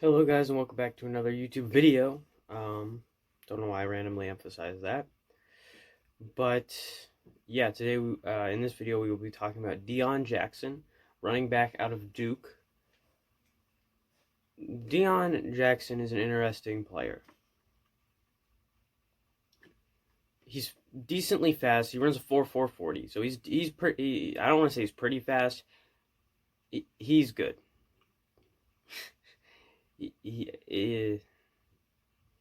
Hello guys and welcome back to another YouTube video. Don't know why I randomly emphasized that. But yeah, today in this video we will be talking about Deon Jackson, running back out of Duke. Deon Jackson is an interesting player. He's decently fast. He runs a 4.4 40, so he's pretty. I don't want to say he's pretty fast. He's good. He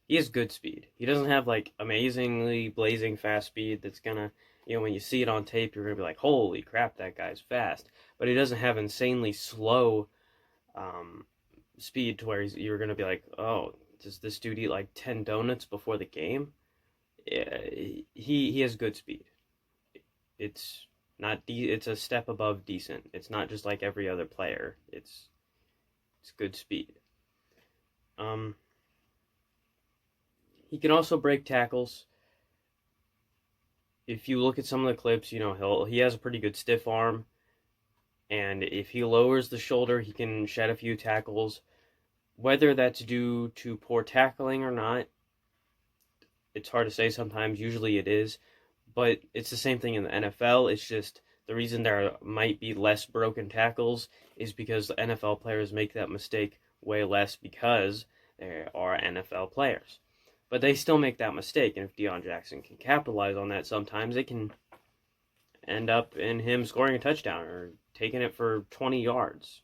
has good speed. He doesn't have like amazingly blazing fast speed that's gonna, when you see it on tape, you're gonna be like, holy crap, that guy's fast. But he doesn't have insanely slow speed to where you're gonna be like, oh, does this dude eat like 10 donuts before the game? He has good speed. It's it's a step above decent. It's not just like every other player. It's good speed. He can also break tackles. If you look at some of the clips, he has a pretty good stiff arm, and if he lowers the shoulder, he can shed a few tackles. Whether that's due to poor tackling or not, it's hard to say sometimes. Usually it is, but it's the same thing in the NFL. It's just the reason there might be less broken tackles is because the NFL players make that mistake way less because they are NFL players. But they still make that mistake, and if Deon Jackson can capitalize on that sometimes, it can end up in him scoring a touchdown or taking it for 20 yards,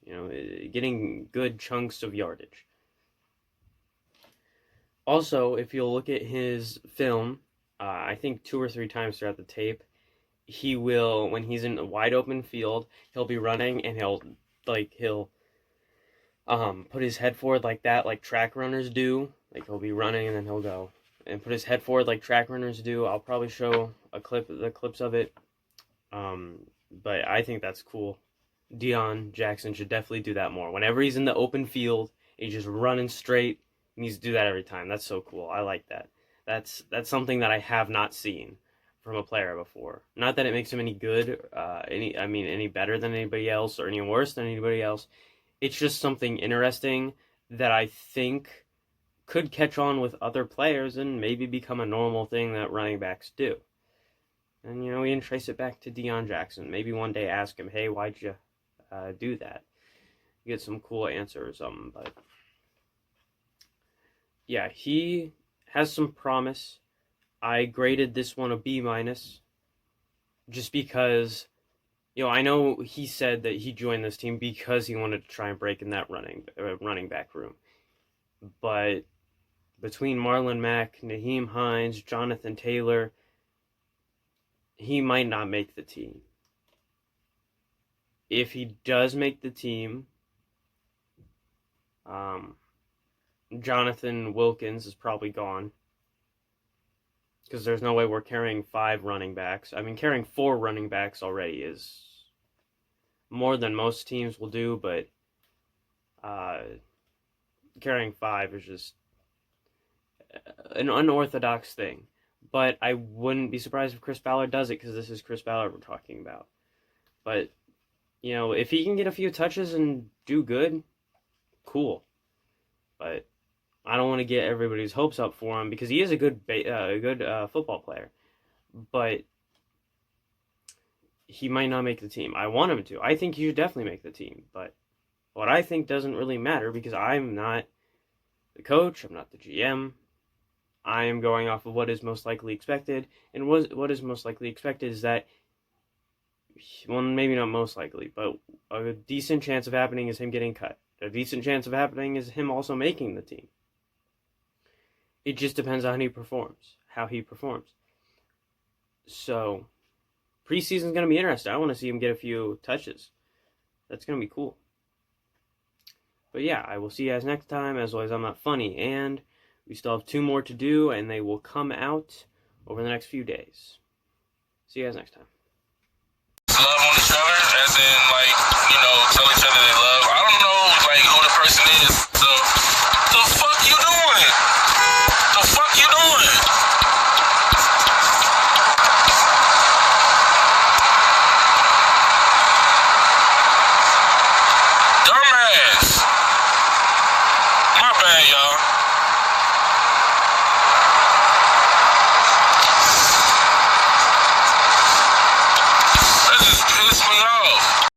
getting good chunks of yardage. Also, if you'll look at his film, I think 2 or 3 times throughout the tape, he will, when he's in a wide open field, he'll be running and he'll put his head forward like that, like track runners do. Like he'll be running and then he'll go and put his head forward like track runners do. I'll probably show the clips of it. But I think that's cool. Deon Jackson should definitely do that more. Whenever he's in the open field, he's just running straight. He needs to do that every time. That's so cool. I like that. That's something that I have not seen from a player before. Not that it makes him any good, any better than anybody else or any worse than anybody else. It's just something interesting that I think could catch on with other players and maybe become a normal thing that running backs do. And, we can trace it back to Deon Jackson. Maybe one day ask him, hey, why'd you do that? Get some cool answer or something. But, yeah, he has some promise. I graded this one a B-, just because... I know he said that he joined this team because he wanted to try and break in that running back room. But between Marlon Mack, Nyheim Hines, Jonathan Taylor, he might not make the team. If he does make the team, Jonathan Wilkins is probably gone. Because there's no way we're carrying 5 running backs. I mean, carrying 4 running backs already is more than most teams will do, but carrying 5 is just an unorthodox thing. But I wouldn't be surprised if Chris Ballard does it, because this is Chris Ballard we're talking about. But, if he can get a few touches and do good, cool. But I don't want to get everybody's hopes up for him because he is a good football player, but he might not make the team. I want him to. I think he should definitely make the team, but what I think doesn't really matter because I'm not the coach, I'm not the GM. I am going off of what is most likely expected, and what is most likely expected is that, well, maybe not most likely, but a decent chance of happening is him getting cut. A decent chance of happening is him also making the team. It just depends on how he performs. So, preseason's going to be interesting. I want to see him get a few touches. That's going to be cool. But yeah, I will see you guys next time. As always, I'm not funny, and we still have 2 more to do, and they will come out over the next few days. See you guys next time. Love on each other, as in, tell each other they love. I don't know, who the person is. So, the fuck you doing? The fuck you doing? Dumbass. My bad, y'all. That just pissed me